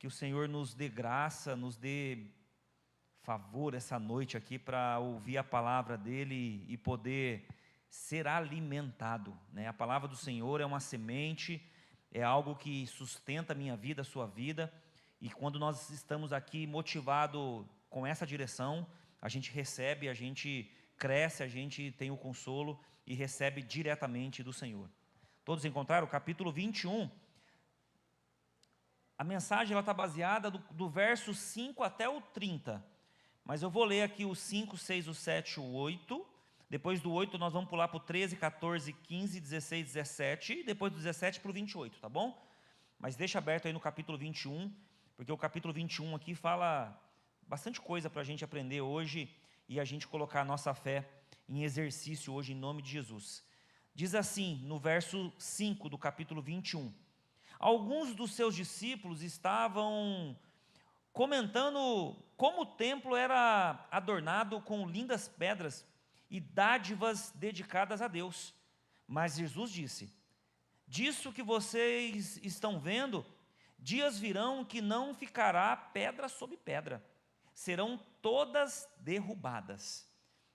Que o Senhor nos dê graça, nos dê favor essa noite aqui para ouvir a palavra dEle e poder ser alimentado, né? A palavra do Senhor é uma semente, é algo que sustenta a minha vida, a sua vida, e quando nós estamos aqui motivados com essa direção, a gente recebe, a gente cresce, a gente tem o consolo e recebe diretamente do Senhor. Todos encontraram o capítulo 21? A mensagem está baseada do verso 5 até o 30, mas eu vou ler aqui o 5, 6, o 7, o 8, depois do 8 nós vamos pular para o 13, 14, 15, 16, 17, e depois do 17 para o 28, tá bom? Mas deixa aberto aí no capítulo 21, porque o capítulo 21 aqui fala bastante coisa para a gente aprender hoje e a gente colocar a nossa fé em exercício hoje em nome de Jesus. Diz assim, no verso 5 do capítulo 21, alguns dos seus discípulos estavam comentando como o templo era adornado com lindas pedras e dádivas dedicadas a Deus. Mas Jesus disse, disso que vocês estão vendo, dias virão que não ficará pedra sobre pedra, serão todas derrubadas.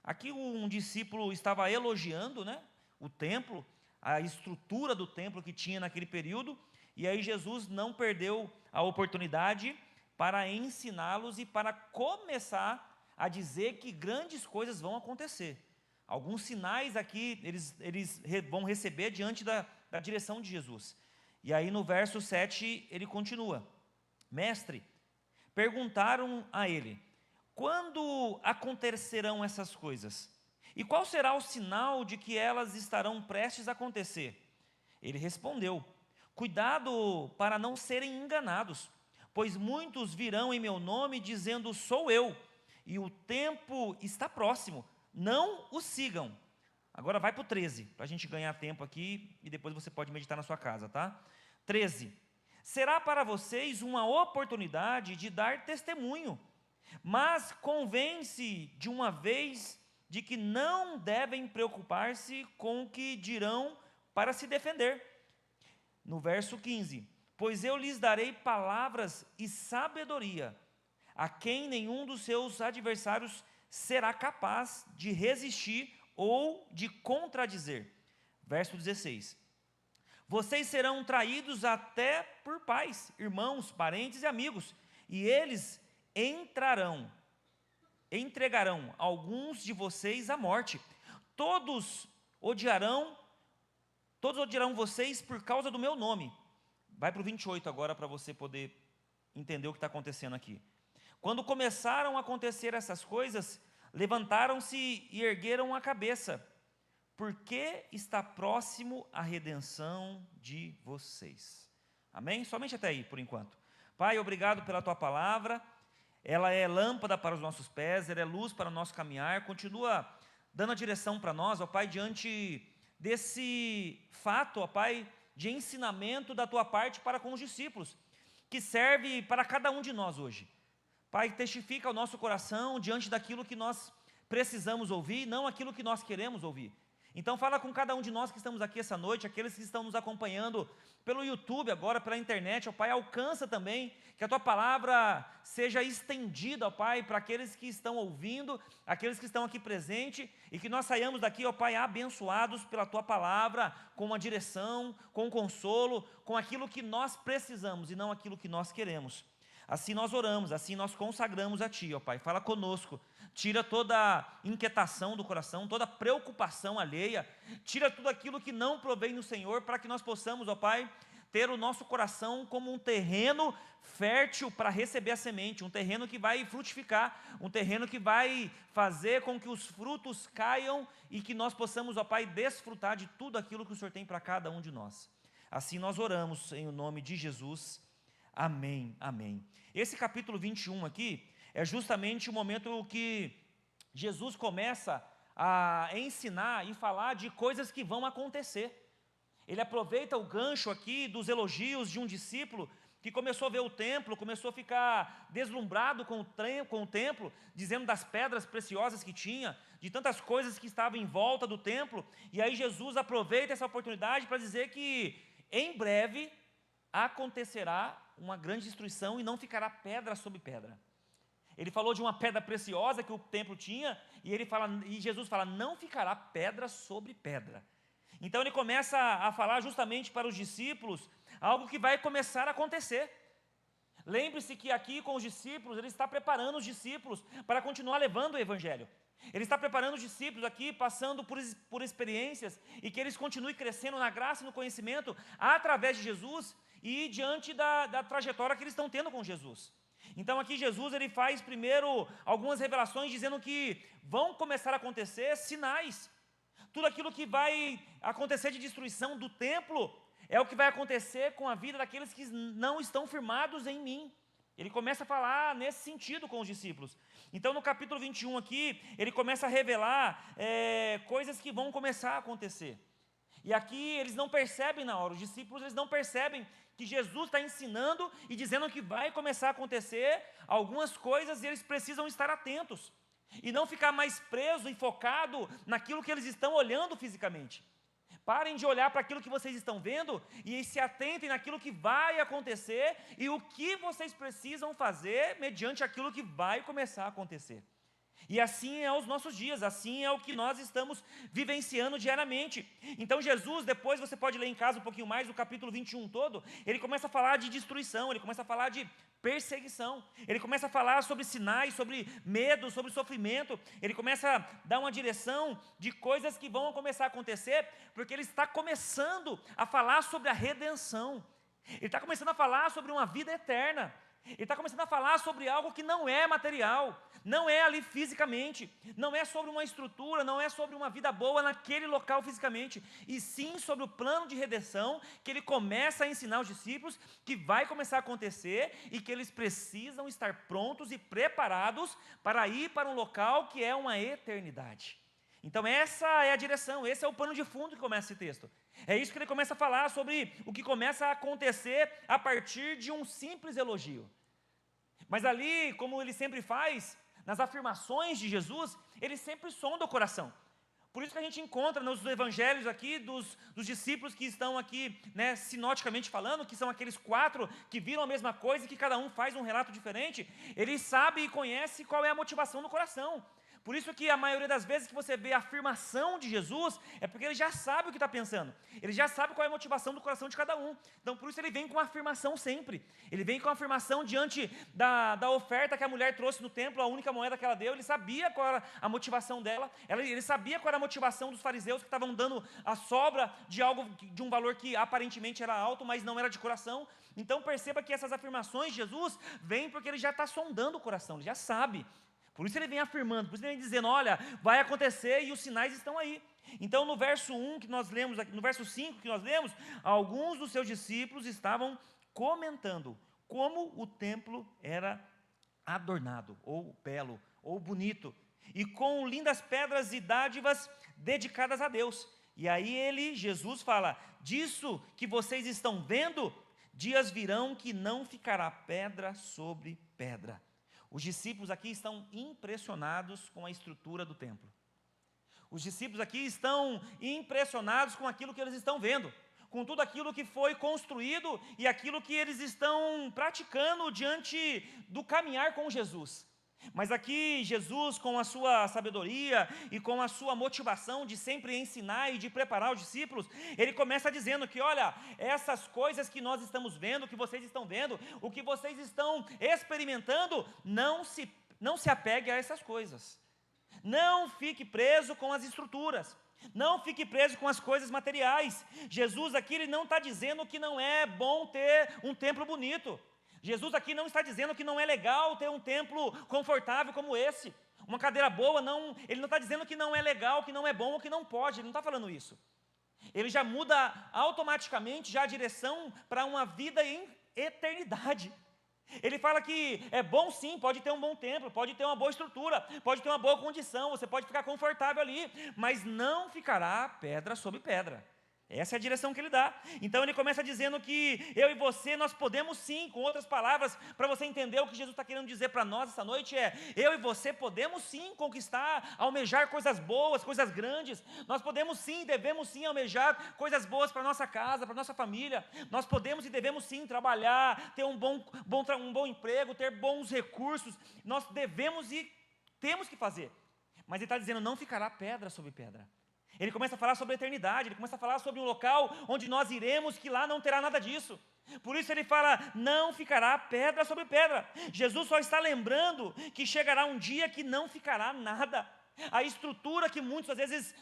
Aqui um discípulo estava elogiando, né, o templo, a estrutura do templo que tinha naquele período, e aí Jesus não perdeu a oportunidade para ensiná-los e para começar a dizer que grandes coisas vão acontecer. Alguns sinais aqui eles vão receber diante da direção de Jesus. E aí no verso 7 ele continua, mestre, perguntaram a ele, quando acontecerão essas coisas? E qual será o sinal de que elas estarão prestes a acontecer? Ele respondeu, cuidado para não serem enganados, pois muitos virão em meu nome dizendo sou eu, e o tempo está próximo, não o sigam. Agora vai para o 13, para a gente ganhar tempo aqui, e depois você pode meditar na sua casa, tá? 13, será para vocês uma oportunidade de dar testemunho, mas convence de uma vez de que não devem preocupar-se com o que dirão para se defender. No verso 15, pois eu lhes darei palavras e sabedoria, a quem nenhum dos seus adversários será capaz de resistir ou de contradizer. Verso 16, vocês serão traídos até por pais, irmãos, parentes e amigos, e eles entregarão alguns de vocês à morte. Todos odiarão vocês por causa do meu nome. Vai para o 28 agora para você poder entender o que está acontecendo aqui. Quando começaram a acontecer essas coisas, levantaram-se e ergueram a cabeça, porque está próximo a redenção de vocês. Amém? Somente até aí, por enquanto. Pai, obrigado pela Tua palavra, ela é lâmpada para os nossos pés, ela é luz para o nosso caminhar, continua dando a direção para nós, ó Pai, diante desse fato, ó Pai, de ensinamento da Tua parte para com os discípulos, que serve para cada um de nós hoje. Pai, testifica o nosso coração diante daquilo que nós precisamos ouvir, não aquilo que nós queremos ouvir. Então fala com cada um de nós que estamos aqui essa noite, aqueles que estão nos acompanhando pelo YouTube agora, pela internet, ó Pai, alcança também, que a Tua palavra seja estendida, ó Pai, para aqueles que estão ouvindo, aqueles que estão aqui presentes, e que nós saiamos daqui, ó Pai, abençoados pela Tua palavra, com uma direção, com um consolo, com aquilo que nós precisamos e não aquilo que nós queremos. Assim nós oramos, assim nós consagramos a Ti, ó Pai, fala conosco, tira toda inquietação do coração, toda preocupação alheia, tira tudo aquilo que não provém no Senhor, para que nós possamos, ó Pai, ter o nosso coração como um terreno fértil para receber a semente, um terreno que vai frutificar, um terreno que vai fazer com que os frutos caiam e que nós possamos, ó Pai, desfrutar de tudo aquilo que o Senhor tem para cada um de nós. Assim nós oramos em nome de Jesus. Amém, amém. Esse capítulo 21 aqui é justamente o momento que Jesus começa a ensinar e falar de coisas que vão acontecer. Ele aproveita o gancho aqui dos elogios de um discípulo que começou a ver o templo, começou a ficar deslumbrado com o templo, dizendo das pedras preciosas que tinha, de tantas coisas que estavam em volta do templo, e aí Jesus aproveita essa oportunidade para dizer que em breve acontecerá uma grande destruição e não ficará pedra sobre pedra. Ele falou de uma pedra preciosa que o templo tinha, e Jesus fala, não ficará pedra sobre pedra. Então ele começa a falar justamente para os discípulos algo que vai começar a acontecer. Lembre-se que aqui com os discípulos, ele está preparando os discípulos para continuar levando o evangelho. Ele está preparando os discípulos aqui, passando por experiências, e que eles continuem crescendo na graça e no conhecimento através de Jesus e diante da trajetória que eles estão tendo com Jesus. Então aqui Jesus ele faz primeiro algumas revelações dizendo que vão começar a acontecer sinais. Tudo aquilo que vai acontecer de destruição do templo é o que vai acontecer com a vida daqueles que não estão firmados em mim. Ele começa a falar nesse sentido com os discípulos. Então no capítulo 21 aqui, ele começa a revelar coisas que vão começar a acontecer. E aqui eles não percebem na hora, os discípulos eles não percebem que Jesus está ensinando e dizendo que vai começar a acontecer algumas coisas e eles precisam estar atentos. E não ficar mais preso e focado naquilo que eles estão olhando fisicamente. Parem de olhar para aquilo que vocês estão vendo e se atentem naquilo que vai acontecer e o que vocês precisam fazer mediante aquilo que vai começar a acontecer. E assim é os nossos dias, assim é o que nós estamos vivenciando diariamente. Então Jesus, depois você pode ler em casa um pouquinho mais, o capítulo 21 todo, ele começa a falar de destruição, ele começa a falar de perseguição, ele começa a falar sobre sinais, sobre medo, sobre sofrimento, ele começa a dar uma direção de coisas que vão começar a acontecer, porque ele está começando a falar sobre a redenção, ele está começando a falar sobre uma vida eterna, ele está começando a falar sobre algo que não é material, não é ali fisicamente, não é sobre uma estrutura, não é sobre uma vida boa naquele local fisicamente, e sim sobre o plano de redenção que ele começa a ensinar os discípulos, que vai começar a acontecer e que eles precisam estar prontos e preparados para ir para um local que é uma eternidade. Então essa é a direção, esse é o pano de fundo que começa esse texto. É isso que ele começa a falar sobre o que começa a acontecer a partir de um simples elogio. Mas ali, como ele sempre faz, nas afirmações de Jesus, ele sempre sonda o coração. Por isso que a gente encontra nos evangelhos aqui, dos discípulos que estão aqui, sinoticamente falando, que são aqueles 4 que viram a mesma coisa e que cada um faz um relato diferente, ele sabe e conhece qual é a motivação do coração. Por isso que a maioria das vezes que você vê a afirmação de Jesus, é porque ele já sabe o que está pensando. Ele já sabe qual é a motivação do coração de cada um. Então, por isso ele vem com a afirmação sempre. Ele vem com a afirmação diante da oferta que a mulher trouxe no templo, a única moeda que ela deu. Ele sabia qual era a motivação dela. Ele sabia qual era a motivação dos fariseus que estavam dando a sobra de algo, de um valor que aparentemente era alto, mas não era de coração. Então, perceba que essas afirmações de Jesus vêm porque ele já está sondando o coração, ele já sabe. Por isso ele vem afirmando, por isso ele vem dizendo, olha, vai acontecer e os sinais estão aí. Então no verso 1 que nós lemos, no verso 5 que nós lemos, alguns dos seus discípulos estavam comentando como o templo era adornado, ou belo, ou bonito, e com lindas pedras e dádivas dedicadas a Deus. E aí Jesus fala, disso que vocês estão vendo, dias virão que não ficará pedra sobre pedra. Os discípulos aqui estão impressionados com a estrutura do templo. Os discípulos aqui estão impressionados com aquilo que eles estão vendo, com tudo aquilo que foi construído e aquilo que eles estão praticando diante do caminhar com Jesus. Mas aqui Jesus, com a sua sabedoria e com a sua motivação de sempre ensinar e de preparar os discípulos, ele começa dizendo que, olha, essas coisas que nós estamos vendo, que vocês estão vendo, o que vocês estão experimentando, não se apegue a essas coisas. Não fique preso com as estruturas. Não fique preso com as coisas materiais. Jesus aqui ele não está dizendo que não é bom ter um templo bonito. Jesus aqui não está dizendo que não é legal ter um templo confortável como esse, uma cadeira boa, ele não está dizendo que não é legal, que não é bom ou que não pode, ele não está falando isso. Ele já muda automaticamente já a direção para uma vida em eternidade. Ele fala que é bom sim, pode ter um bom templo, pode ter uma boa estrutura, pode ter uma boa condição, você pode ficar confortável ali, mas não ficará pedra sobre pedra. Essa é a direção que ele dá. Então ele começa dizendo que eu e você, nós podemos sim, com outras palavras, para você entender o que Jesus está querendo dizer para nós essa noite eu e você podemos sim conquistar, almejar coisas boas, coisas grandes. Nós podemos sim, devemos sim almejar coisas boas para a nossa casa, para a nossa família. Nós podemos e devemos sim trabalhar, ter um bom emprego, ter bons recursos. Nós devemos e temos que fazer. Mas ele está dizendo, não ficará pedra sobre pedra. Ele começa a falar sobre a eternidade, ele começa a falar sobre um local onde nós iremos, que lá não terá nada disso. Por isso ele fala, não ficará pedra sobre pedra. Jesus só está lembrando que chegará um dia que não ficará nada. A estrutura que muitos às vezes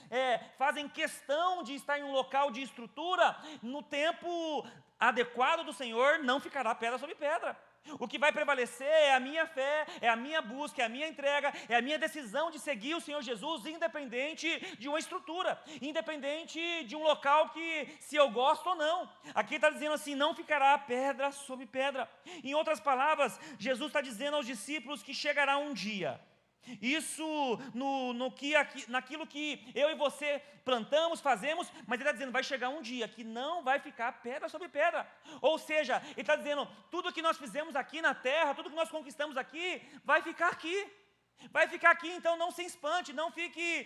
fazem questão de estar em um local de estrutura, no tempo adequado do Senhor, não ficará pedra sobre pedra. O que vai prevalecer é a minha fé, é a minha busca, é a minha entrega, é a minha decisão de seguir o Senhor Jesus, independente de uma estrutura, independente de um local que, se eu gosto ou não. Aqui está dizendo assim, não ficará pedra sobre pedra. Em outras palavras, Jesus está dizendo aos discípulos que chegará um dia. Isso naquilo que eu e você plantamos, fazemos, mas ele está dizendo, vai chegar um dia que não vai ficar pedra sobre pedra. Ou seja, ele está dizendo, tudo que nós fizemos aqui na terra, tudo que nós conquistamos aqui, vai ficar aqui. Vai ficar aqui, então não se espante, não fique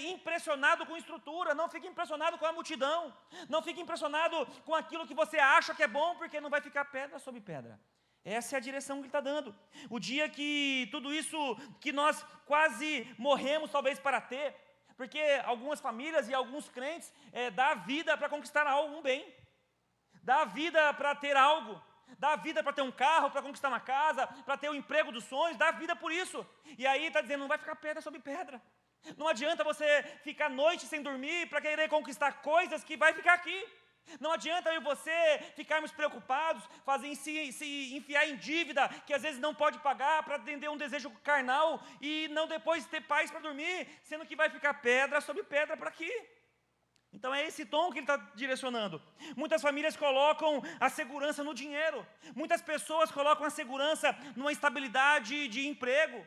impressionado com estrutura, não fique impressionado com a multidão, não fique impressionado com aquilo que você acha que é bom, porque não vai ficar pedra sobre pedra. Essa é a direção que ele está dando. O dia que tudo isso que nós quase morremos talvez para ter, porque algumas famílias e alguns crentes dá a vida para conquistar algo, um bem, dá a vida para ter algo, dá a vida para ter um carro, para conquistar uma casa, para ter o emprego dos sonhos, dá a vida por isso. E aí está dizendo, não vai ficar pedra sobre pedra. Não adianta você ficar noite sem dormir para querer conquistar coisas que vai ficar aqui. Não adianta eu e você ficarmos preocupados, se enfiar em dívida, que às vezes não pode pagar, para atender um desejo carnal, e não depois ter paz para dormir, sendo que vai ficar pedra sobre pedra para aqui. Então é esse tom que ele está direcionando. Muitas famílias colocam a segurança no dinheiro, muitas pessoas colocam a segurança numa estabilidade de emprego.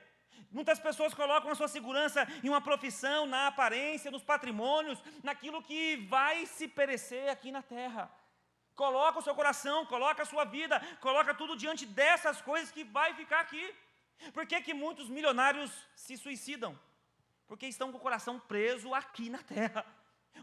Muitas pessoas colocam a sua segurança em uma profissão, na aparência, nos patrimônios, naquilo que vai se perecer aqui na terra. Coloca o seu coração, coloca a sua vida, coloca tudo diante dessas coisas que vai ficar aqui. Por que muitos milionários se suicidam? Porque estão com o coração preso aqui na terra.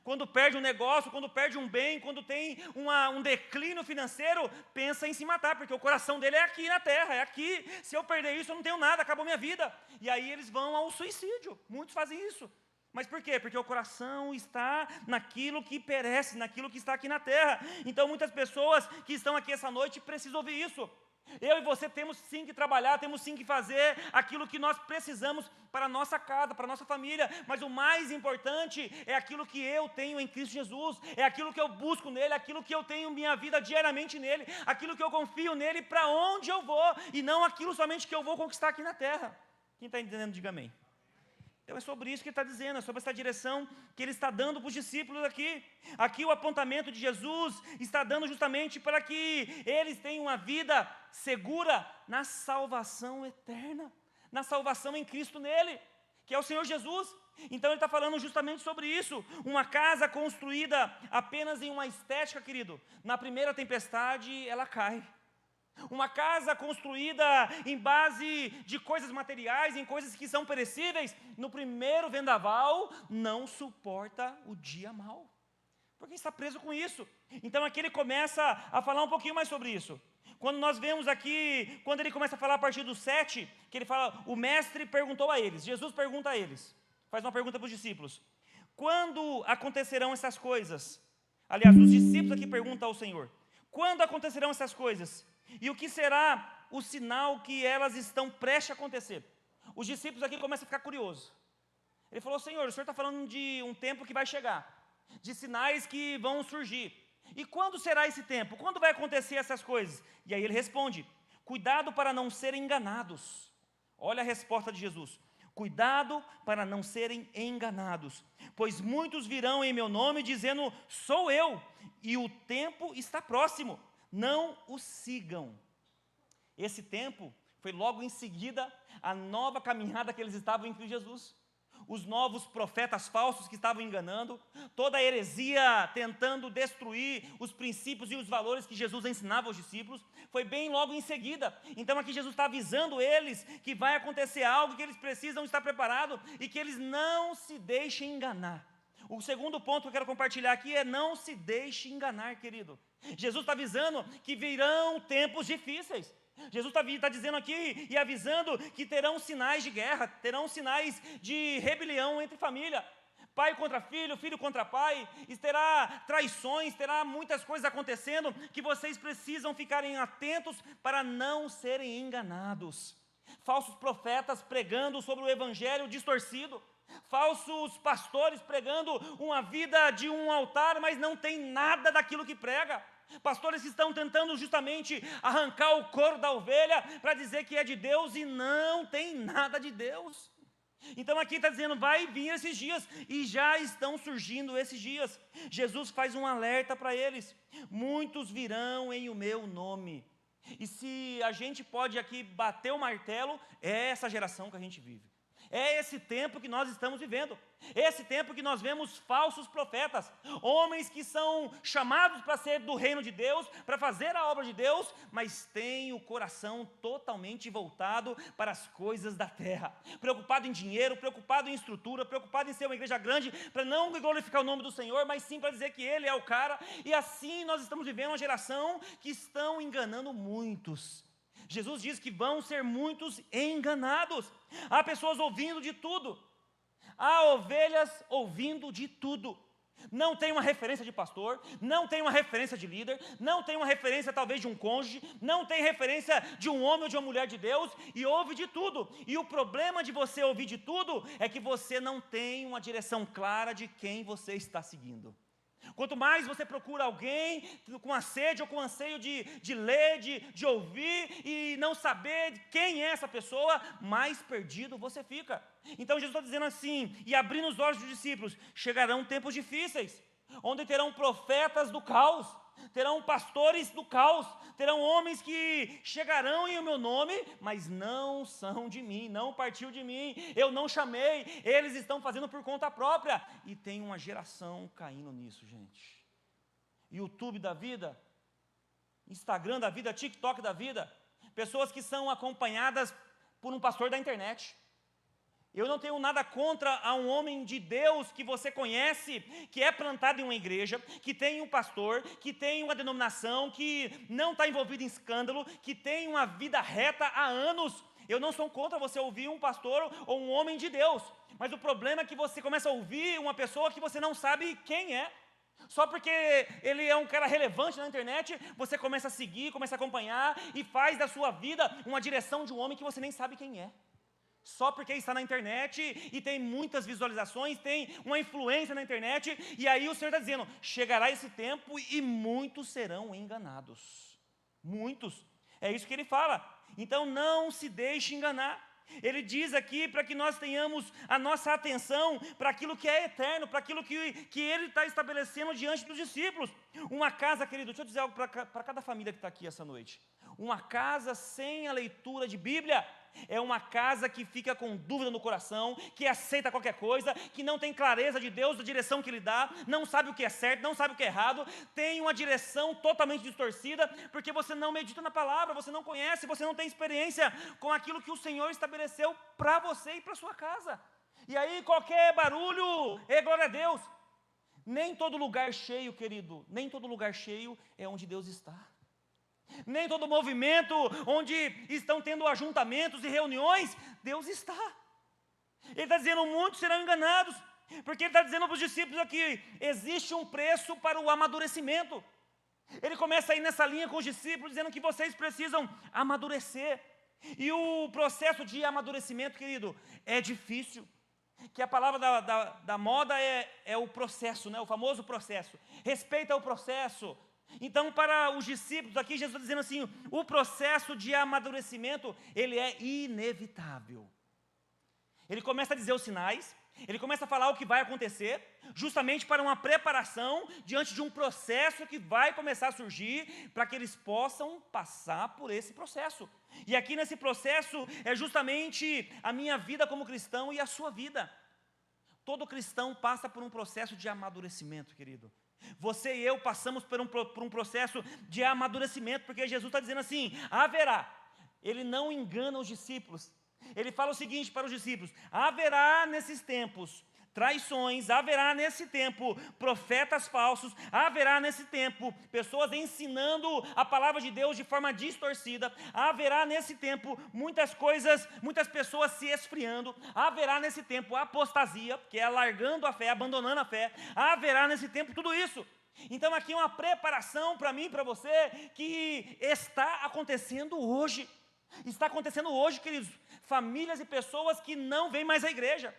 Quando perde um negócio, quando perde um bem, quando tem um declínio financeiro, pensa em se matar, porque o coração dele é aqui na terra, é aqui. Se eu perder isso, eu não tenho nada, acabou minha vida. E aí eles vão ao suicídio, muitos fazem isso. Mas por quê? Porque o coração está naquilo que perece, naquilo que está aqui na terra. Então muitas pessoas que estão aqui essa noite precisam ouvir isso. Eu e você temos sim que trabalhar, temos sim que fazer aquilo que nós precisamos para a nossa casa, para a nossa família, mas o mais importante é aquilo que eu tenho em Cristo Jesus, é aquilo que eu busco nele, aquilo que eu tenho minha vida diariamente nele, aquilo que eu confio nele para onde eu vou, e não aquilo somente que eu vou conquistar aqui na terra. Quem está entendendo, diga amém. Então é sobre isso que ele está dizendo, é sobre essa direção que ele está dando para os discípulos aqui. Aqui o apontamento de Jesus está dando justamente para que eles tenham uma vida segura na salvação eterna, na salvação em Cristo nele, que é o Senhor Jesus. Então ele está falando justamente sobre isso. Uma casa construída apenas em uma estética, querido, na primeira tempestade ela cai. Uma casa construída em base de coisas materiais, em coisas que são perecíveis, no primeiro vendaval, não suporta o dia mau, porque está preso com isso. Então aqui ele começa a falar um pouquinho mais sobre isso. Quando nós vemos aqui, quando ele começa a falar a partir do 7, que ele fala, o mestre perguntou a eles, Jesus pergunta a eles, faz uma pergunta para os discípulos, quando acontecerão essas coisas? Aliás, os discípulos aqui perguntam ao Senhor, quando acontecerão essas coisas? E o que será o sinal que elas estão prestes a acontecer? Os discípulos aqui começam a ficar curiosos. Ele falou, Senhor, o Senhor está falando de um tempo que vai chegar, de sinais que vão surgir. E quando será esse tempo? Quando vai acontecer essas coisas? E aí ele responde, cuidado para não serem enganados. Olha a resposta de Jesus. Cuidado para não serem enganados, pois muitos virão em meu nome dizendo, sou eu, e o tempo está próximo. Não o sigam. Esse tempo foi logo em seguida a nova caminhada que eles estavam em Cristo Jesus. os novos profetas falsos que estavam enganando, toda a heresia tentando destruir os princípios e os valores que Jesus ensinava aos discípulos, foi bem logo em seguida. Então aqui Jesus está avisando eles que vai acontecer algo, que eles precisam estar preparados e que eles não se deixem enganar. O segundo ponto que eu quero compartilhar aqui é: não se deixe enganar, querido. Jesus está avisando que virão tempos difíceis. Jesus está dizendo aqui e avisando que terão sinais de guerra, terão sinais de rebelião entre família, pai contra filho, filho contra pai, e terá traições, terá muitas coisas acontecendo, que vocês precisam ficarem atentos para não serem enganados. Falsos profetas pregando sobre o evangelho distorcido, falsos pastores pregando uma vida de um altar, mas não tem nada daquilo que prega. Pastores que estão tentando justamente arrancar o couro da ovelha para dizer que é de Deus e não tem nada de Deus. Então aqui está dizendo, vai vir esses dias, e já estão surgindo esses dias. Jesus faz um alerta para eles: muitos virão em o meu nome. E se a gente pode aqui bater o martelo, é essa geração que a gente vive. É esse tempo que nós estamos vivendo, esse tempo que nós vemos falsos profetas, homens que são chamados para ser do reino de Deus, para fazer a obra de Deus, mas têm o coração totalmente voltado para as coisas da terra, preocupado em dinheiro, preocupado em estrutura, preocupado em ser uma igreja grande, para não glorificar o nome do Senhor, mas sim para dizer que Ele é o cara. E assim nós estamos vivendo uma geração que estão enganando muitos. Jesus diz que vão ser muitos enganados. Há pessoas ouvindo de tudo, há ovelhas ouvindo de tudo. Não tem uma referência de pastor, não tem uma referência de líder, não tem uma referência talvez de um cônjuge, não tem referência de um homem ou de uma mulher de Deus, e ouve de tudo. E o problema de você ouvir de tudo é que você não tem uma direção clara de quem você está seguindo. Quanto mais você procura alguém com a sede ou com anseio de ler, de ouvir e não saber quem é essa pessoa, mais perdido você fica. Então Jesus está dizendo assim, e abrindo os olhos dos discípulos: chegarão tempos difíceis, onde terão profetas do caos, terão pastores do caos, terão homens que chegarão em o meu nome, mas não são de mim, não partiu de mim, eu não chamei, eles estão fazendo por conta própria. E tem uma geração caindo nisso, gente. YouTube da vida, Instagram da vida, TikTok da vida, pessoas que são acompanhadas por um pastor da internet. Eu não tenho nada contra a um homem de Deus que você conhece, que é plantado em uma igreja, que tem um pastor, que tem uma denominação, que não está envolvido em escândalo, que tem uma vida reta há anos. Eu não sou contra você ouvir um pastor ou um homem de Deus, mas o problema é que você começa a ouvir uma pessoa que você não sabe quem é. Só porque ele é um cara relevante na internet, você começa a seguir, começa a acompanhar e faz da sua vida uma direção de um homem que você nem sabe quem é. Só porque está na internet e tem muitas visualizações, tem uma influência na internet, e aí o Senhor está dizendo, chegará esse tempo e muitos serão enganados. Muitos. É isso que ele fala. Então não se deixe enganar. Ele diz aqui para que nós tenhamos a nossa atenção para aquilo que é eterno, para aquilo que ele está estabelecendo diante dos discípulos. Uma casa, querido, deixa eu dizer algo para cada família que está aqui essa noite. Uma casa sem a leitura de Bíblia é uma casa que fica com dúvida no coração, que aceita qualquer coisa, que não tem clareza de Deus, da direção que Ele dá, não sabe o que é certo, não sabe o que é errado, tem uma direção totalmente distorcida, porque você não medita na palavra, você não conhece, você não tem experiência com aquilo que o Senhor estabeleceu para você e para sua casa. E aí qualquer barulho é glória a Deus. Nem todo lugar cheio, querido, nem todo lugar cheio é onde Deus está. Nem todo movimento onde estão tendo ajuntamentos e reuniões, Deus está. Ele está dizendo, muitos serão enganados, porque ele está dizendo para os discípulos aqui, existe um preço para o amadurecimento. Ele começa aí nessa linha com os discípulos, dizendo que vocês precisam amadurecer. E o processo de amadurecimento, querido, é difícil. Que a palavra da moda é o processo, né? O famoso processo. Respeita o processo. Então, para os discípulos aqui, Jesus está dizendo assim, o processo de amadurecimento, ele é inevitável. Ele começa a dizer os sinais, ele começa a falar o que vai acontecer, justamente para uma preparação diante de um processo que vai começar a surgir, para que eles possam passar por esse processo. E aqui nesse processo é justamente a minha vida como cristão e a sua vida. todo cristão passa por um processo de amadurecimento, querido. Você e eu passamos por um processo de amadurecimento, porque Jesus está dizendo assim, haverá. Ele não engana os discípulos. Ele fala o seguinte para os discípulos, haverá nesses tempos traições, haverá nesse tempo profetas falsos, haverá nesse tempo pessoas ensinando a palavra de Deus de forma distorcida, haverá nesse tempo muitas pessoas se esfriando, haverá nesse tempo apostasia, que é largando a fé, abandonando a fé, haverá nesse tempo tudo isso. Então aqui é uma preparação para mim e para você, que está acontecendo hoje. Está acontecendo hoje, queridos, famílias e pessoas que não vêm mais à igreja.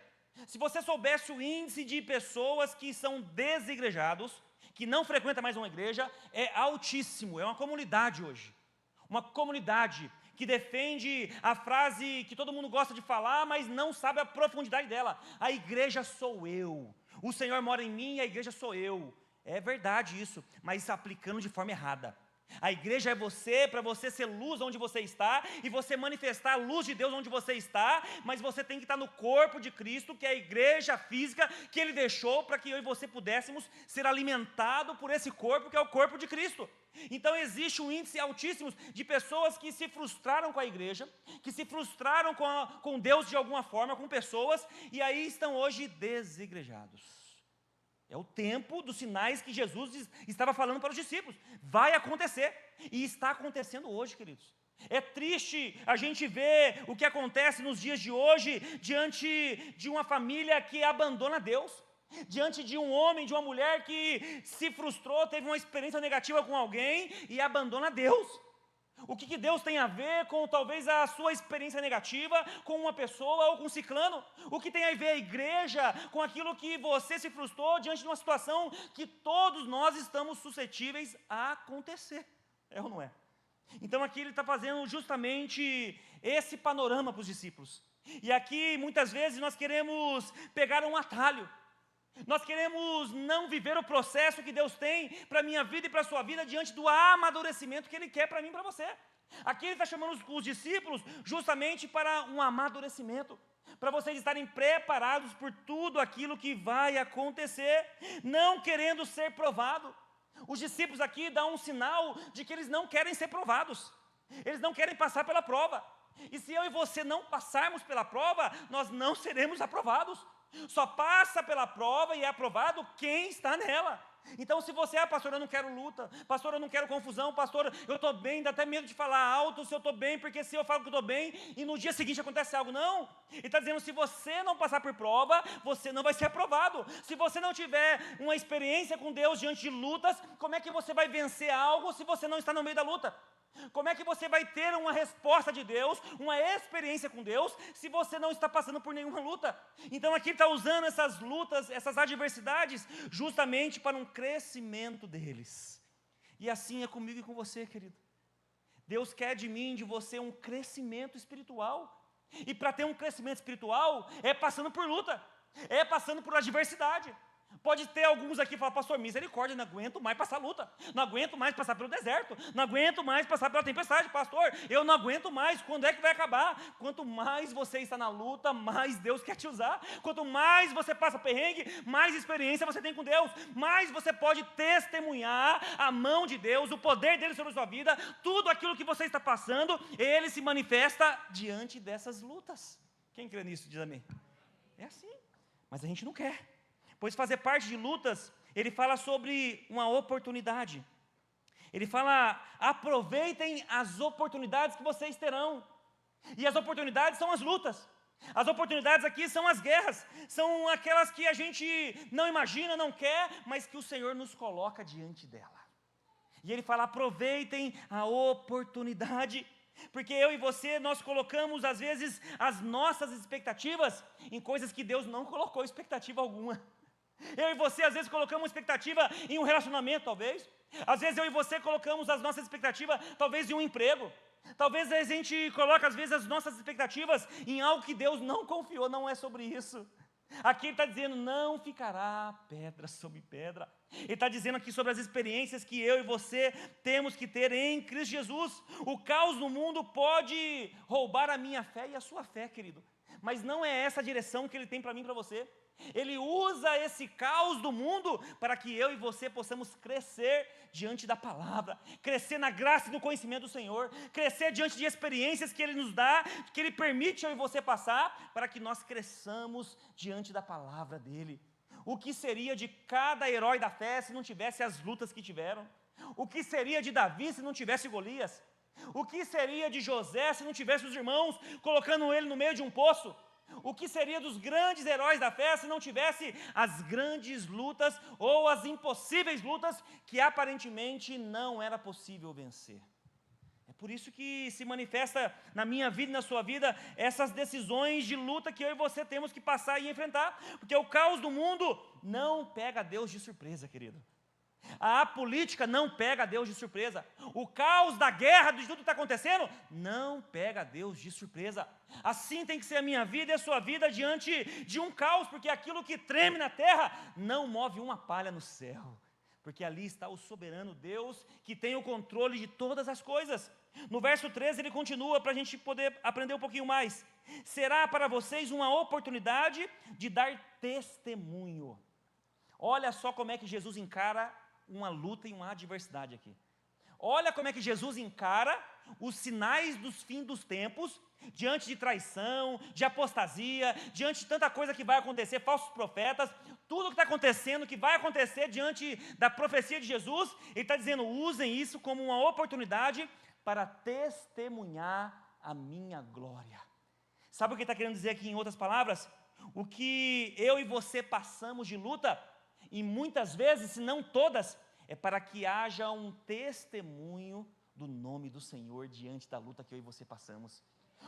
Se você soubesse o índice de pessoas que são desigrejados, que não frequentam mais uma igreja, é altíssimo, é uma comunidade hoje. Uma comunidade que defende a frase que todo mundo gosta de falar, mas não sabe a profundidade dela. A igreja sou eu, o Senhor mora em mim e a igreja sou eu. É verdade isso, mas aplicando de forma errada. A igreja é você, para você ser luz onde você está, e você manifestar a luz de Deus onde você está, mas você tem que estar no corpo de Cristo, que é a igreja física que Ele deixou para que eu e você pudéssemos ser alimentados por esse corpo, que é o corpo de Cristo. Então existe um índice altíssimo de pessoas que se frustraram com a igreja, que se frustraram com Deus de alguma forma, com pessoas, e aí estão hoje desigrejados. É o tempo dos sinais que Jesus estava falando para os discípulos. Vai acontecer. E está acontecendo hoje, queridos. É triste a gente ver o que acontece nos dias de hoje, diante de uma família que abandona Deus, diante de um homem, de uma mulher que se frustrou, teve uma experiência negativa com alguém e abandona Deus. O que Deus tem a ver com talvez a sua experiência negativa com uma pessoa ou com um ciclano? O que tem a ver a igreja com aquilo que você se frustrou diante de uma situação que todos nós estamos suscetíveis a acontecer? É ou não é? Então aqui ele está fazendo justamente esse panorama para os discípulos. E aqui muitas vezes nós queremos pegar um atalho. Nós queremos não viver o processo que Deus tem para a minha vida e para a sua vida diante do amadurecimento que Ele quer para mim e para você. Aqui Ele está chamando os discípulos justamente para um amadurecimento, para vocês estarem preparados por tudo aquilo que vai acontecer, não querendo ser provado. Os discípulos aqui dão um sinal de que eles não querem ser provados, eles não querem passar pela prova. E se eu e você não passarmos pela prova, nós não seremos aprovados. Só passa pela prova e é aprovado quem está nela. Então se você, pastor, eu não quero luta, pastor, eu não quero confusão, pastor, eu estou bem, dá até medo de falar alto se eu estou bem, porque se eu falo que eu estou bem e no dia seguinte acontece algo, não. Ele está dizendo, se você não passar por prova, você não vai ser aprovado. Se você não tiver uma experiência com Deus diante de lutas, como é que você vai vencer algo se você não está no meio da luta? Como é que você vai ter uma resposta de Deus, uma experiência com Deus, se você não está passando por nenhuma luta? Então aqui ele está usando essas lutas, essas adversidades, justamente para um crescimento deles. E assim é comigo e com você, querido. Deus quer de mim, de você, um crescimento espiritual. E para ter um crescimento espiritual, é passando por luta, é passando por adversidade. Pode ter alguns aqui que falam, pastor, misericórdia, não aguento mais passar luta, não aguento mais passar pelo deserto, não aguento mais passar pela tempestade, pastor, eu não aguento mais, quando é que vai acabar? Quanto mais você está na luta, mais Deus quer te usar. Quanto mais você passa perrengue, mais experiência você tem com Deus, mais você pode testemunhar a mão de Deus, o poder dele sobre a sua vida, tudo aquilo que você está passando, ele se manifesta diante dessas lutas. Quem crê nisso diz amém. É assim, mas a gente não quer. Pois fazer parte de lutas, ele fala sobre uma oportunidade. Ele fala, aproveitem as oportunidades que vocês terão. E as oportunidades são as lutas. As oportunidades aqui são as guerras. São aquelas que a gente não imagina, não quer, mas que o Senhor nos coloca diante dela. E ele fala, aproveitem a oportunidade. Porque eu e você, nós colocamos às vezes as nossas expectativas em coisas que Deus não colocou expectativa alguma. Eu e você, às vezes, colocamos expectativa em um relacionamento, talvez. Às vezes, eu e você colocamos as nossas expectativas, talvez, em um emprego. Talvez a gente coloque, às vezes, as nossas expectativas em algo que Deus não confiou, não é sobre isso. Aqui ele está dizendo, não ficará pedra sobre pedra. Ele está dizendo aqui sobre as experiências que eu e você temos que ter em Cristo Jesus. O caos no mundo pode roubar a minha fé e a sua fé, querido. Mas não é essa a direção que Ele tem para mim e para você. Ele usa esse caos do mundo para que eu e você possamos crescer diante da palavra, crescer na graça e no conhecimento do Senhor, crescer diante de experiências que Ele nos dá, que Ele permite eu e você passar, para que nós cresçamos diante da palavra dEle. O que seria de cada herói da fé se não tivesse as lutas que tiveram? O que seria de Davi se não tivesse Golias? O que seria de José se não tivesse os irmãos colocando ele no meio de um poço? O que seria dos grandes heróis da fé se não tivesse as grandes lutas ou as impossíveis lutas que aparentemente não era possível vencer? É por isso que se manifesta na minha vida e na sua vida essas decisões de luta que eu e você temos que passar e enfrentar, porque o caos do mundo não pega Deus de surpresa, querido. A política não pega Deus de surpresa. O caos da guerra, de tudo que está acontecendo, não pega Deus de surpresa. Assim tem que ser a minha vida e a sua vida diante de um caos, porque aquilo que treme na terra não move uma palha no céu, porque ali está o soberano Deus que tem o controle de todas as coisas. No verso 13 ele continua para a gente poder aprender um pouquinho mais. Será para vocês uma oportunidade de dar testemunho. Olha só como é que Jesus encara uma luta e uma adversidade aqui. Olha como é que Jesus encara os sinais dos fins dos tempos, diante de traição, de apostasia, diante de tanta coisa que vai acontecer, falsos profetas, tudo que está acontecendo, que vai acontecer diante da profecia de Jesus. Ele está dizendo, usem isso como uma oportunidade para testemunhar a minha glória. Sabe o que ele está querendo dizer aqui em outras palavras? O que eu e você passamos de luta, e muitas vezes, se não todas, é para que haja um testemunho do nome do Senhor diante da luta que eu e você passamos.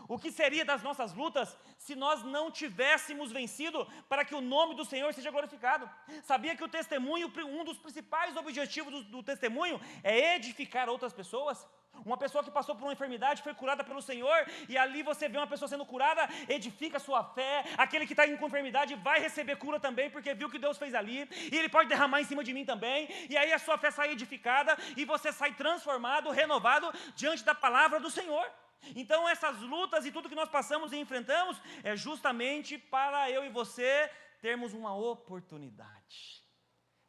O que seria das nossas lutas se nós não tivéssemos vencido para que o nome do Senhor seja glorificado? Sabia que o testemunho, um dos principais objetivos do testemunho é edificar outras pessoas? Uma pessoa que passou por uma enfermidade, foi curada pelo Senhor, e ali você vê uma pessoa sendo curada, edifica a sua fé. Aquele que está com enfermidade vai receber cura também, porque viu o que Deus fez ali, e Ele pode derramar em cima de mim também, e aí a sua fé sai edificada, e você sai transformado, renovado, diante da palavra do Senhor. Então essas lutas e tudo que nós passamos e enfrentamos, é justamente para eu e você termos uma oportunidade.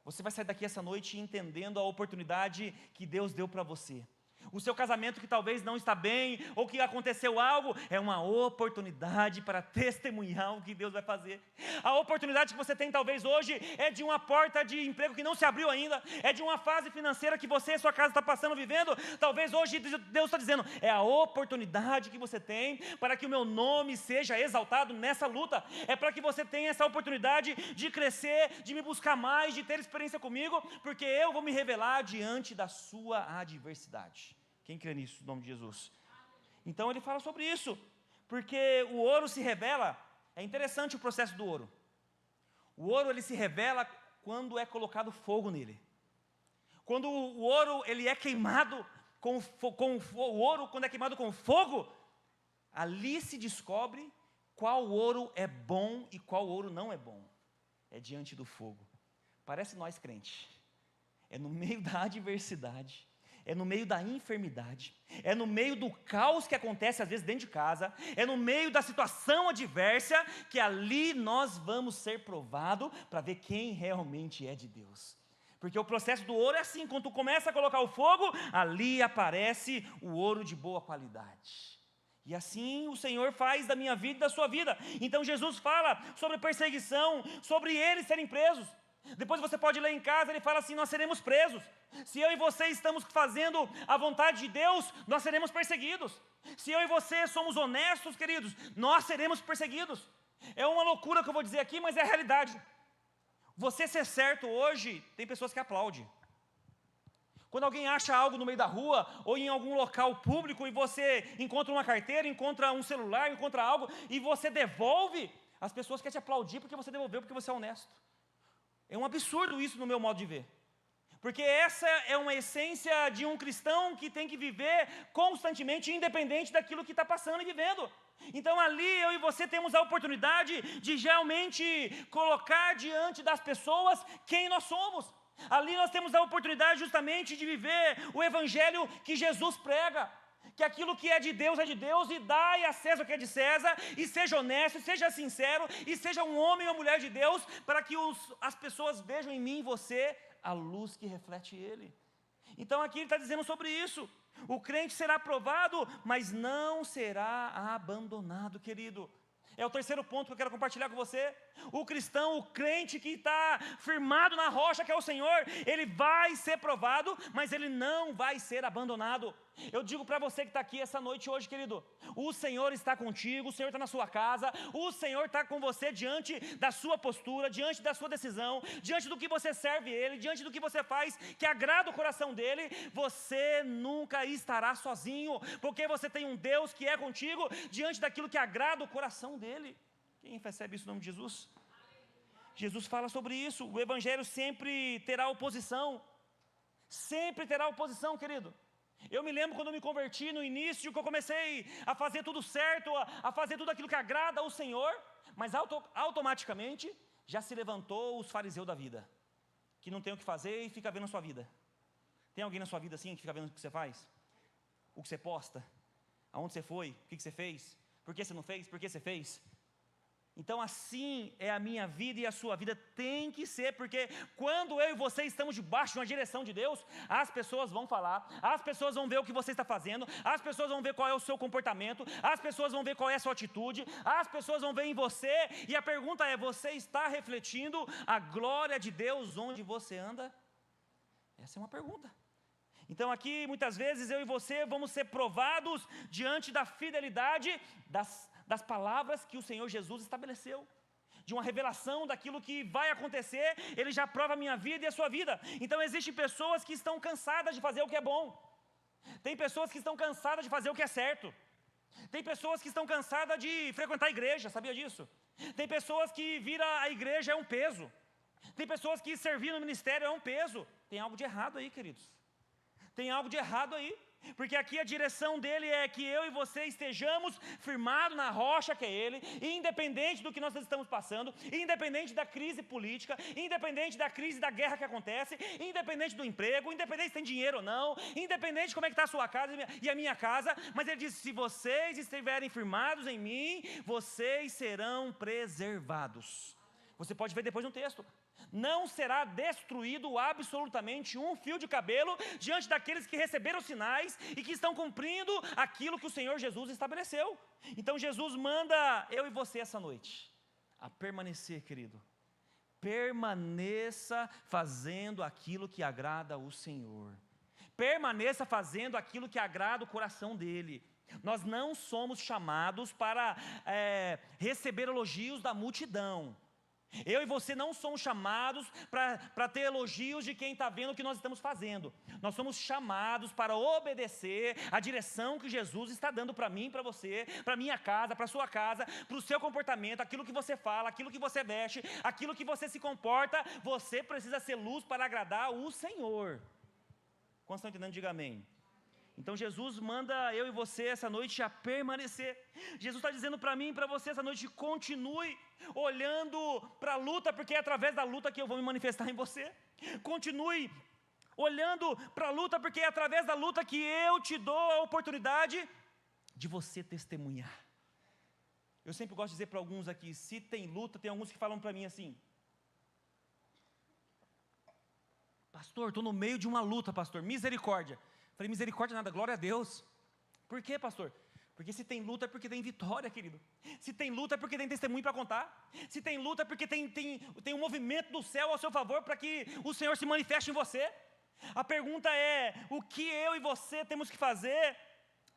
Você vai sair daqui essa noite entendendo a oportunidade que Deus deu para você. O seu casamento que talvez não está bem, ou que aconteceu algo, é uma oportunidade para testemunhar o que Deus vai fazer. A oportunidade que você tem talvez hoje é de uma porta de emprego que não se abriu ainda, é de uma fase financeira que você e sua casa está passando, vivendo. Talvez hoje Deus está dizendo, é a oportunidade que você tem para que o meu nome seja exaltado nessa luta. É para que você tenha essa oportunidade de crescer, de me buscar mais, de ter experiência comigo, porque eu vou me revelar diante da sua adversidade. Quem crê nisso, no nome de Jesus? Então ele fala sobre isso, porque o ouro se revela. É interessante o processo do ouro. O ouro ele se revela quando é colocado fogo nele. Quando o ouro ele é queimado o ouro, quando é queimado com fogo, ali se descobre qual ouro é bom e qual ouro não é bom. É diante do fogo. Parece nós crentes. É no meio da adversidade, é no meio da enfermidade, é no meio do caos que acontece às vezes dentro de casa, é no meio da situação adversa, que ali nós vamos ser provados para ver quem realmente é de Deus. Porque o processo do ouro é assim, quando tu começa a colocar o fogo, ali aparece o ouro de boa qualidade. E assim o Senhor faz da minha vida e da sua vida. Então Jesus fala sobre perseguição, sobre eles serem presos. Depois você pode ler em casa, ele fala assim, nós seremos presos. Se eu e você estamos fazendo a vontade de Deus, nós seremos perseguidos. Se eu e você somos honestos, queridos, nós seremos perseguidos. É uma loucura que eu vou dizer aqui, mas é a realidade. Você ser certo hoje, tem pessoas que aplaudem. Quando alguém acha algo no meio da rua, ou em algum local público, e você encontra uma carteira, encontra um celular, encontra algo, e você devolve, as pessoas querem te aplaudir porque você devolveu, porque você é honesto. É um absurdo isso no meu modo de ver. Porque essa é uma essência de um cristão que tem que viver constantemente, independente daquilo que está passando e vivendo. Então ali eu e você temos a oportunidade de realmente colocar diante das pessoas quem nós somos. Ali nós temos a oportunidade justamente de viver o evangelho que Jesus prega, que aquilo que é de Deus e dai a César o que é de César, e seja honesto, seja sincero, e seja um homem ou mulher de Deus, para que as pessoas vejam em mim e você a luz que reflete Ele. Então aqui ele está dizendo sobre isso. O crente será provado, mas não será abandonado, querido. É o terceiro ponto que eu quero compartilhar com você. O cristão, o crente que está firmado na rocha que é o Senhor, ele vai ser provado, mas ele não vai ser abandonado. Eu digo para você que está aqui essa noite hoje, querido, o Senhor está contigo, o Senhor está na sua casa, o Senhor está com você diante da sua postura, diante da sua decisão, diante do que você serve Ele, diante do que você faz que agrada o coração dEle. Você nunca estará sozinho, porque você tem um Deus que é contigo, diante daquilo que agrada o coração dEle. Quem recebe isso no nome de Jesus? Jesus fala sobre isso. O Evangelho sempre terá oposição, querido. Eu me lembro quando eu me converti no início, que eu comecei a fazer tudo certo, a fazer tudo aquilo que agrada ao Senhor, mas automaticamente já se levantou os fariseus da vida, que não tem o que fazer e fica vendo a sua vida. Tem alguém na sua vida assim, que fica vendo o que você faz? O que você posta? Aonde você foi? O que você fez? Por que você não fez? Por que você fez? Então assim é a minha vida e a sua vida tem que ser, porque quando eu e você estamos debaixo de uma direção de Deus, as pessoas vão falar, as pessoas vão ver o que você está fazendo, as pessoas vão ver qual é o seu comportamento, as pessoas vão ver qual é a sua atitude, as pessoas vão ver em você, e a pergunta é, você está refletindo a glória de Deus onde você anda? Essa é uma pergunta. Então aqui muitas vezes eu e você vamos ser provados diante da fidelidade das palavras que o Senhor Jesus estabeleceu, de uma revelação daquilo que vai acontecer. Ele já prova a minha vida e a sua vida. Então existem pessoas que estão cansadas de fazer o que é bom, tem pessoas que estão cansadas de fazer o que é certo, tem pessoas que estão cansadas de frequentar a igreja, sabia disso? Tem pessoas que viram a igreja é um peso, tem pessoas que servir no ministério é um peso. Tem algo de errado aí, queridos, tem algo de errado aí. Porque aqui a direção dele é que eu e você estejamos firmados na rocha que é Ele, independente do que nós estamos passando, independente da crise política, independente da crise da guerra que acontece, independente do emprego, independente se tem dinheiro ou não, independente de como é que está a sua casa e a minha casa. Mas ele diz, se vocês estiverem firmados em mim, vocês serão preservados. Você pode ver depois no texto. Não será destruído absolutamente um fio de cabelo diante daqueles que receberam os sinais e que estão cumprindo aquilo que o Senhor Jesus estabeleceu. Então Jesus manda eu e você essa noite a permanecer, querido. Permaneça fazendo aquilo que agrada o Senhor. Permaneça fazendo aquilo que agrada o coração dEle. Nós não somos chamados para receber elogios da multidão. Eu e você não somos chamados para ter elogios de quem está vendo o que nós estamos fazendo. Nós somos chamados para obedecer a direção que Jesus está dando para mim, para você, para minha casa, para a sua casa, para o seu comportamento, aquilo que você fala, aquilo que você veste, aquilo que você se comporta. Você precisa ser luz para agradar o Senhor. Quantos estão entendendo? Diga amém. Então Jesus manda eu e você essa noite a permanecer. Jesus está dizendo para mim e para você essa noite, continue olhando para a luta, porque é através da luta que eu vou me manifestar em você. Continue olhando para a luta, porque é através da luta que eu te dou a oportunidade de você testemunhar. Eu sempre gosto de dizer para alguns aqui, se tem luta, tem alguns que falam para mim assim, pastor, estou no meio de uma luta, pastor, misericórdia. Falei, misericórdia nada, glória a Deus. Por quê, pastor? Porque se tem luta é porque tem vitória, querido. Se tem luta é porque tem testemunho para contar. Se tem luta é porque tem um movimento do céu ao seu favor para que o Senhor se manifeste em você. A pergunta é, o que eu e você temos que fazer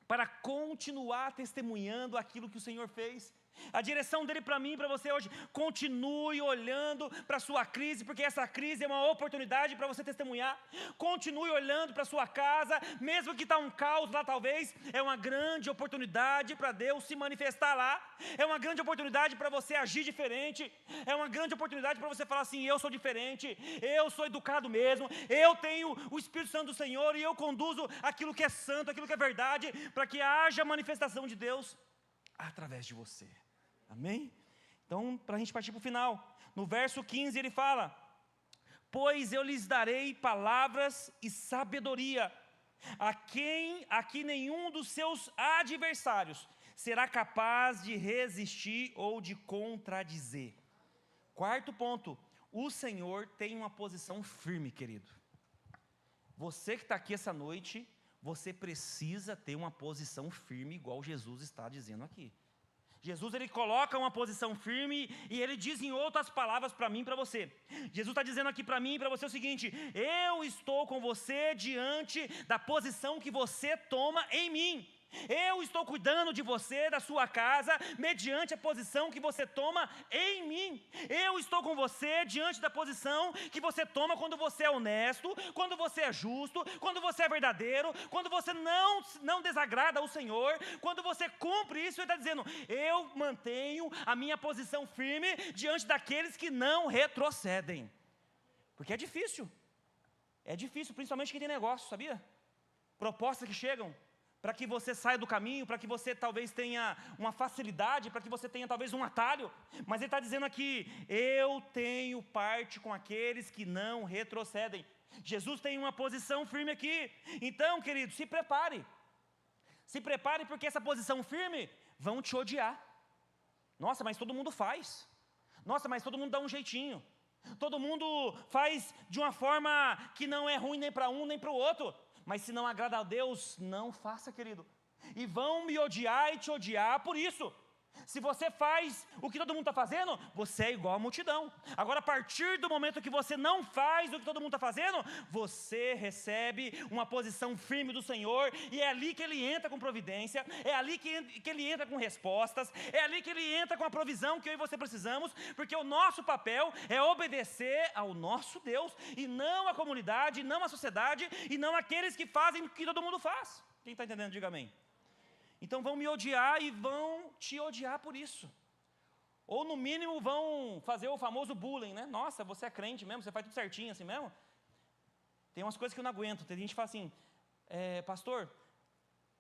para continuar testemunhando aquilo que o Senhor fez? A direção dele para mim e para você hoje, continue olhando para a sua crise, porque essa crise é uma oportunidade para você testemunhar. Continue olhando para a sua casa, mesmo que está um caos lá talvez, é uma grande oportunidade para Deus se manifestar lá, é uma grande oportunidade para você agir diferente, é uma grande oportunidade para você falar assim, eu sou diferente, eu sou educado mesmo, eu tenho o Espírito Santo do Senhor e eu conduzo aquilo que é santo, aquilo que é verdade, para que haja manifestação de Deus através de você. Amém? Então, para a gente partir para o final, no verso 15 ele fala, pois eu lhes darei palavras e sabedoria, a que nenhum dos seus adversários será capaz de resistir ou de contradizer. Quarto ponto, o Senhor tem uma posição firme, querido. Você que está aqui essa noite, você precisa ter uma posição firme, igual Jesus está dizendo aqui. Jesus, ele coloca uma posição firme e ele diz em outras palavras para mim e para você. Jesus está dizendo aqui para mim e para você o seguinte: eu estou com você diante da posição que você toma em mim. Eu estou cuidando de você, da sua casa, mediante a posição que você toma em mim. Eu estou com você diante da posição que você toma quando você é honesto, quando você é justo, quando você é verdadeiro, quando você não desagrada ao Senhor, quando você cumpre isso. Ele está dizendo: eu mantenho a minha posição firme diante daqueles que não retrocedem. Porque é difícil, principalmente quem tem negócio, sabia? Propostas que chegam para que você saia do caminho, para que você talvez tenha uma facilidade, para que você tenha talvez um atalho. Mas ele está dizendo aqui: eu tenho parte com aqueles que não retrocedem. Jesus tem uma posição firme aqui. Então, querido, se prepare. Se prepare, porque essa posição firme vão te odiar. Nossa, mas todo mundo faz. Nossa, mas todo mundo dá um jeitinho. Todo mundo faz de uma forma que não é ruim nem para um nem para o outro. Mas se não agrada a Deus, não faça, querido. E vão me odiar e te odiar por isso. Se você faz o que todo mundo está fazendo, você é igual à multidão. Agora, a partir do momento que você não faz o que todo mundo está fazendo, você recebe uma posição firme do Senhor, e é ali que Ele entra com providência, é ali que Ele entra com respostas, é ali que Ele entra com a provisão que eu e você precisamos, porque o nosso papel é obedecer ao nosso Deus, e não à comunidade, não à sociedade, e não àqueles que fazem o que todo mundo faz. Quem está entendendo, diga amém. Então vão me odiar e vão te odiar por isso. Ou no mínimo vão fazer o famoso bullying, né? Nossa, você é crente mesmo, você faz tudo certinho assim mesmo? Tem umas coisas que eu não aguento. Tem gente que fala assim: pastor,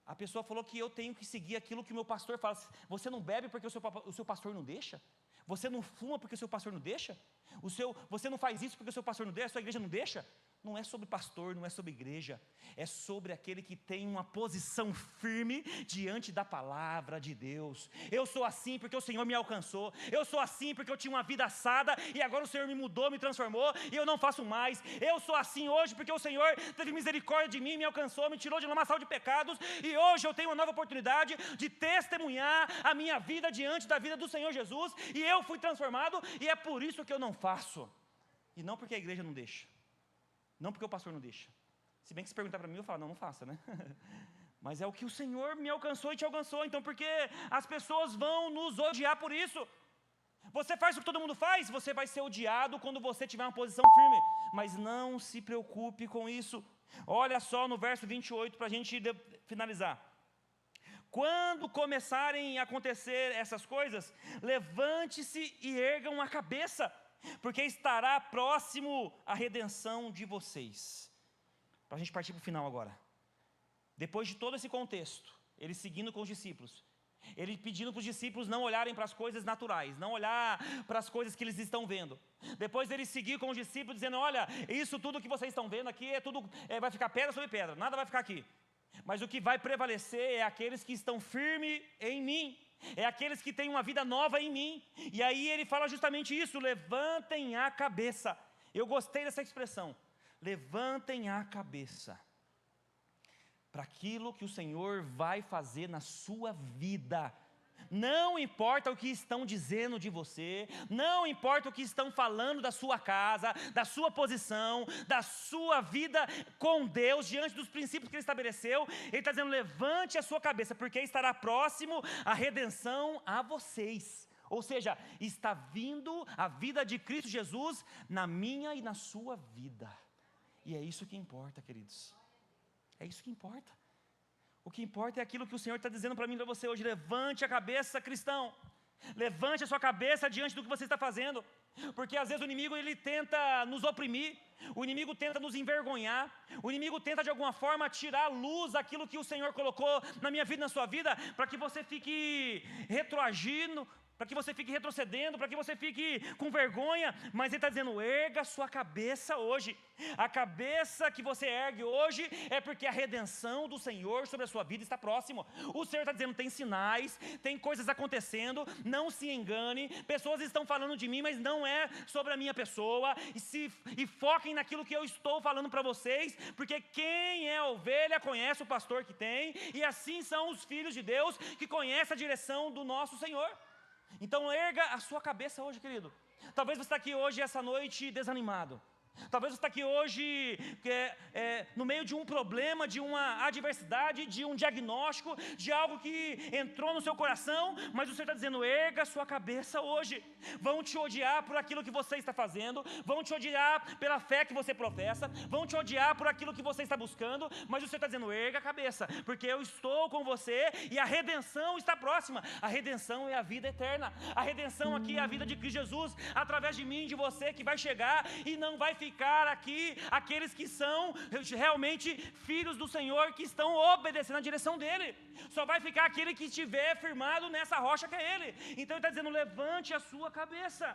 a pessoa falou que eu tenho que seguir aquilo que o meu pastor fala. Você não bebe porque o seu pastor não deixa? Você não fuma porque o seu pastor não deixa? Você não faz isso porque o seu pastor não deixa? A sua igreja não deixa? Não é sobre pastor, não é sobre igreja, é sobre aquele que tem uma posição firme diante da palavra de Deus. Eu sou assim porque o Senhor me alcançou, eu sou assim porque eu tinha uma vida assada e agora o Senhor me mudou, me transformou e eu não faço mais. Eu sou assim hoje porque o Senhor teve misericórdia de mim, me alcançou, me tirou de uma lamaçal de pecados, e hoje eu tenho uma nova oportunidade de testemunhar a minha vida diante da vida do Senhor Jesus, e eu fui transformado, e é por isso que eu não faço, e não porque a igreja não deixa. Não porque o pastor não deixa. Se bem que se perguntar para mim, eu falo: não faça, né? Mas é o que o Senhor me alcançou e te alcançou. Então, porque as pessoas vão nos odiar por isso. Você faz o que todo mundo faz, você vai ser odiado quando você tiver uma posição firme. Mas não se preocupe com isso. Olha só no verso 28, para a gente finalizar. Quando começarem a acontecer essas coisas, levante-se e ergam a cabeça, porque estará próximo a redenção de vocês. Para a gente partir para o final agora. Depois de todo esse contexto, ele seguindo com os discípulos, ele pedindo para os discípulos não olharem para as coisas naturais, não olhar para as coisas que eles estão vendo. Depois ele seguir com os discípulos dizendo: olha, isso tudo que vocês estão vendo aqui, vai ficar pedra sobre pedra, nada vai ficar aqui. Mas o que vai prevalecer é aqueles que estão firmes em mim. É aqueles que têm uma vida nova em mim. E aí ele fala justamente isso: levantem a cabeça. Eu gostei dessa expressão: levantem a cabeça para aquilo que o Senhor vai fazer na sua vida. Não importa o que estão dizendo de você, não importa o que estão falando da sua casa, da sua posição, da sua vida com Deus, diante dos princípios que Ele estabeleceu. Ele está dizendo: levante a sua cabeça, porque estará próximo a redenção a vocês. Ou seja, está vindo a vida de Cristo Jesus na minha e na sua vida. E é isso que importa, queridos. É isso que importa. O que importa é aquilo que o Senhor está dizendo para mim e para você hoje. Levante a cabeça, cristão. Levante a sua cabeça diante do que você está fazendo. Porque às vezes o inimigo ele tenta nos oprimir. O inimigo tenta nos envergonhar. O inimigo tenta de alguma forma tirar a luz daquilo que o Senhor colocou na minha vida e na sua vida, para que você fique retroagindo, para que você fique retrocedendo, para que você fique com vergonha, mas Ele está dizendo, erga a sua cabeça hoje. A cabeça que você ergue hoje é porque a redenção do Senhor sobre a sua vida está próximo. O Senhor está dizendo, tem sinais, tem coisas acontecendo, não se engane, pessoas estão falando de mim, mas não é sobre a minha pessoa, e foquem naquilo que eu estou falando para vocês, porque quem é ovelha conhece o pastor que tem, e assim são os filhos de Deus que conhecem a direção do nosso Senhor. Então erga a sua cabeça hoje, querido. Talvez você está aqui hoje, essa noite, desanimado. Talvez você está aqui hoje no meio de um problema, de uma adversidade, de um diagnóstico, de algo que entrou no seu coração, mas o Senhor está dizendo, erga a sua cabeça hoje. Vão te odiar por aquilo que você está fazendo, vão te odiar pela fé que você professa, vão te odiar por aquilo que você está buscando, mas o Senhor está dizendo, erga a cabeça, porque eu estou com você e a redenção está próxima. A redenção é a vida eterna. A redenção aqui é a vida de Cristo Jesus, através de mim, de você, que vai chegar e não vai ficar aqui aqueles que são realmente filhos do Senhor, que estão obedecendo a direção dEle. Só vai ficar aquele que estiver firmado nessa rocha que é Ele. Então Ele está dizendo, levante a sua cabeça.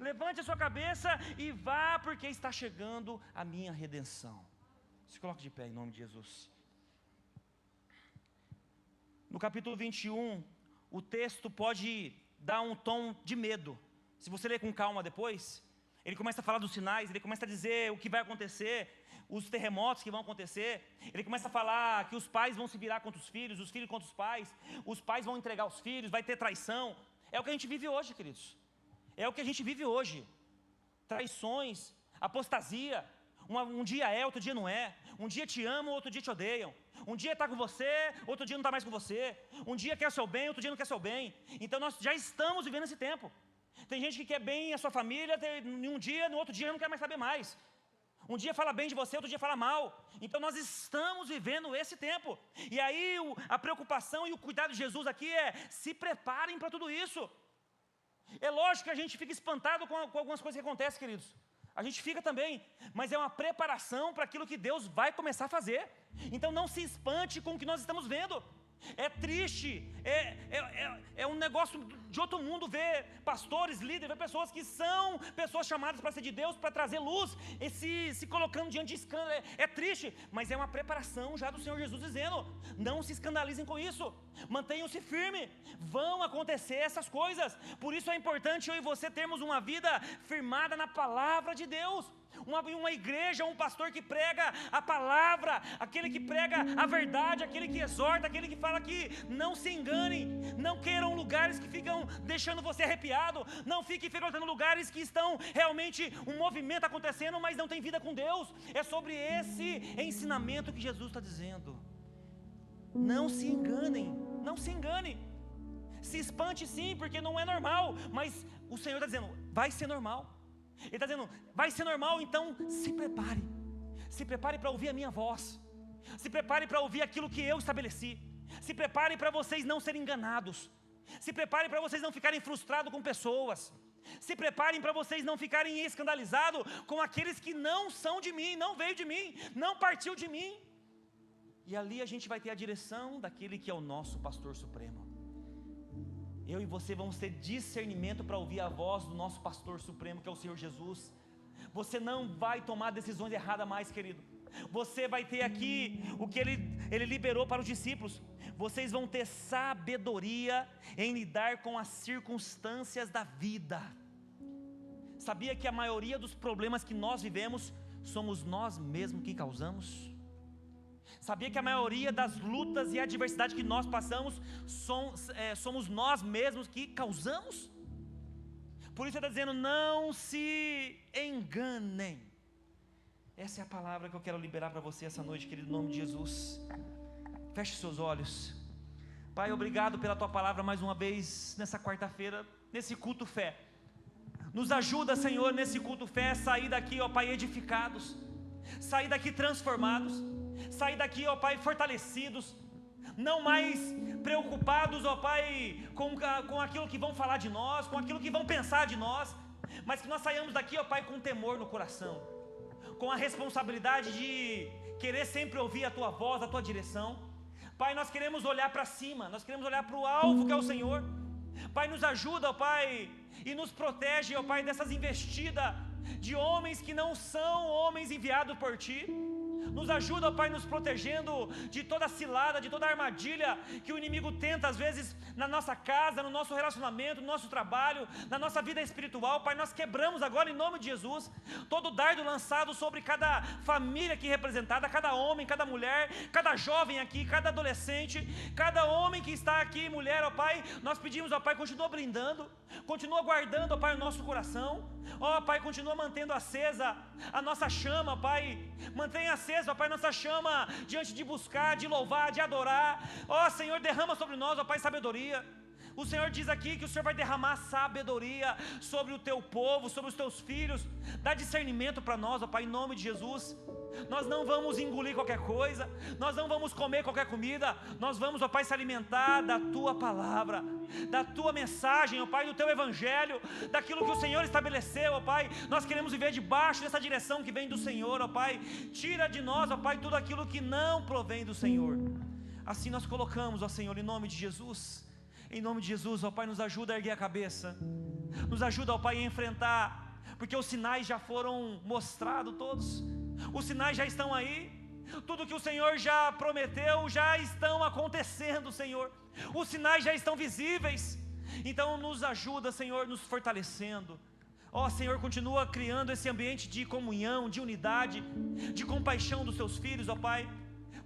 Levante a sua cabeça e vá, porque está chegando a minha redenção. Se coloque de pé em nome de Jesus. No capítulo 21, o texto pode dar um tom de medo. Se você ler com calma depois, ele começa a falar dos sinais, ele começa a dizer o que vai acontecer, os terremotos que vão acontecer. Ele começa a falar que os pais vão se virar contra os filhos contra os pais vão entregar os filhos, vai ter traição. É o que a gente vive hoje, queridos. É o que a gente vive hoje. Traições, apostasia. Um dia é, outro dia não é. Um dia te amam, outro dia te odeiam. Um dia está com você, outro dia não está mais com você. Um dia quer seu bem, outro dia não quer seu bem. Então nós já estamos vivendo esse tempo. Tem gente que quer bem a sua família, em um dia, no outro dia não quer mais saber mais. Um dia fala bem de você, outro dia fala mal. Então nós estamos vivendo esse tempo. E aí a preocupação e o cuidado de Jesus aqui é, se preparem para tudo isso. É lógico que a gente fica espantado com algumas coisas que acontecem, queridos. A gente fica também, mas é uma preparação para aquilo que Deus vai começar a fazer. Então não se espante com o que nós estamos vendo. É triste, é um negócio de outro mundo ver pastores, líderes, ver pessoas que são pessoas chamadas para ser de Deus, para trazer luz, e se colocando diante de escândalo. É triste, mas é uma preparação já do Senhor Jesus dizendo, não se escandalizem com isso, mantenham-se firmes, vão acontecer essas coisas. Por isso é importante eu e você termos uma vida firmada na palavra de Deus. Uma igreja, um pastor que prega a palavra, aquele que prega a verdade, aquele que exorta, aquele que fala que não se enganem, não queiram lugares que ficam deixando você arrepiado, não fiquem frequentando lugares que estão realmente um movimento acontecendo, mas não tem vida com Deus. É sobre esse ensinamento que Jesus está dizendo. Não se enganem, não se enganem. Se espante sim, porque não é normal, mas o Senhor está dizendo, vai ser normal. Ele está dizendo, vai ser normal, então se prepare. Se prepare para ouvir a minha voz. Se prepare para ouvir aquilo que eu estabeleci. Se prepare para vocês não serem enganados. Se prepare para vocês não ficarem frustrados com pessoas. Se preparem para vocês não ficarem escandalizados com aqueles que não são de mim, não veio de mim, não partiu de mim. E ali a gente vai ter a direção daquele que é o nosso pastor supremo. Eu e você vamos ter discernimento para ouvir a voz do nosso pastor supremo, que é o Senhor Jesus. Você não vai tomar decisões erradas mais, querido. Você vai ter aqui o que ele liberou para os discípulos. Vocês vão ter sabedoria em lidar com as circunstâncias da vida. Sabia que a maioria dos problemas que nós vivemos somos nós mesmos que causamos? Sabia que a maioria das lutas e adversidades que nós passamos somos nós mesmos que causamos? Por isso ele está dizendo, não se enganem. Essa é a palavra que eu quero liberar para você essa noite, querido, em nome de Jesus. Feche seus olhos. Pai, obrigado pela Tua palavra mais uma vez, nessa quarta-feira, nesse culto fé. Nos ajuda, Senhor, nesse culto fé, a sair daqui, ó Pai, edificados. Sair daqui transformados. Sair daqui, ó Pai, fortalecidos, não mais preocupados, ó Pai, com aquilo que vão falar de nós, com aquilo que vão pensar de nós, mas que nós saiamos daqui, ó Pai, com temor no coração, com a responsabilidade de querer sempre ouvir a Tua voz, a Tua direção. Pai, nós queremos olhar para cima, nós queremos olhar para o alvo que é o Senhor. Pai, nos ajuda, ó Pai, e nos protege, ó Pai, dessas investidas de homens que não são homens enviados por Ti. Nos ajuda, ó Pai, nos protegendo de toda cilada, de toda armadilha que o inimigo tenta, às vezes, na nossa casa, no nosso relacionamento, no nosso trabalho, na nossa vida espiritual. Pai, nós quebramos agora, em nome de Jesus, todo dardo lançado sobre cada família aqui representada, cada homem, cada mulher, cada jovem aqui, cada adolescente, cada homem que está aqui, mulher, ó Pai. Nós pedimos, ó Pai, continua brindando, continua guardando, ó Pai, o nosso coração. Ó Pai, continua mantendo acesa a nossa chama, Pai. Mantenha acesa, ó Pai, nossa chama diante de buscar, de louvar, de adorar. Ó Senhor, derrama sobre nós, ó Pai, sabedoria. O Senhor diz aqui que o Senhor vai derramar sabedoria sobre o Teu povo, sobre os Teus filhos. Dá discernimento para nós, ó Pai, em nome de Jesus. Nós não vamos engolir qualquer coisa, nós não vamos comer qualquer comida, nós vamos, ó Pai, se alimentar da Tua palavra, da Tua mensagem, ó Pai, do Teu evangelho, daquilo que o Senhor estabeleceu, ó Pai. Nós queremos viver debaixo dessa direção que vem do Senhor, ó Pai. Tira de nós, ó Pai, tudo aquilo que não provém do Senhor. Assim nós colocamos, ó Senhor, em nome de Jesus. Em nome de Jesus, ó Pai, nos ajuda a erguer a cabeça, nos ajuda, ó Pai, a enfrentar, porque os sinais já foram mostrados todos, os sinais já estão aí, tudo que o Senhor já prometeu já estão acontecendo, Senhor, os sinais já estão visíveis. Então nos ajuda, Senhor, nos fortalecendo. Ó Senhor, continua criando esse ambiente de comunhão, de unidade, de compaixão dos Teus filhos, ó Pai.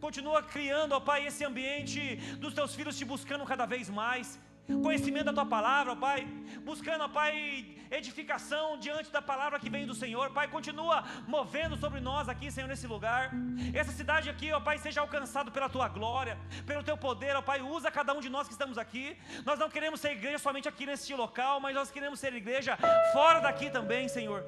Continua criando, ó Pai, esse ambiente dos Teus filhos te buscando cada vez mais, conhecimento da Tua palavra, ó Pai, buscando, ó Pai, edificação diante da palavra que vem do Senhor. Pai, continua movendo sobre nós aqui, Senhor, nesse lugar. Essa cidade aqui, ó Pai, seja alcançado pela Tua glória, pelo Teu poder, ó Pai. Usa cada um de nós que estamos aqui. Nós não queremos ser igreja somente aqui neste local, mas nós queremos ser igreja fora daqui também, Senhor.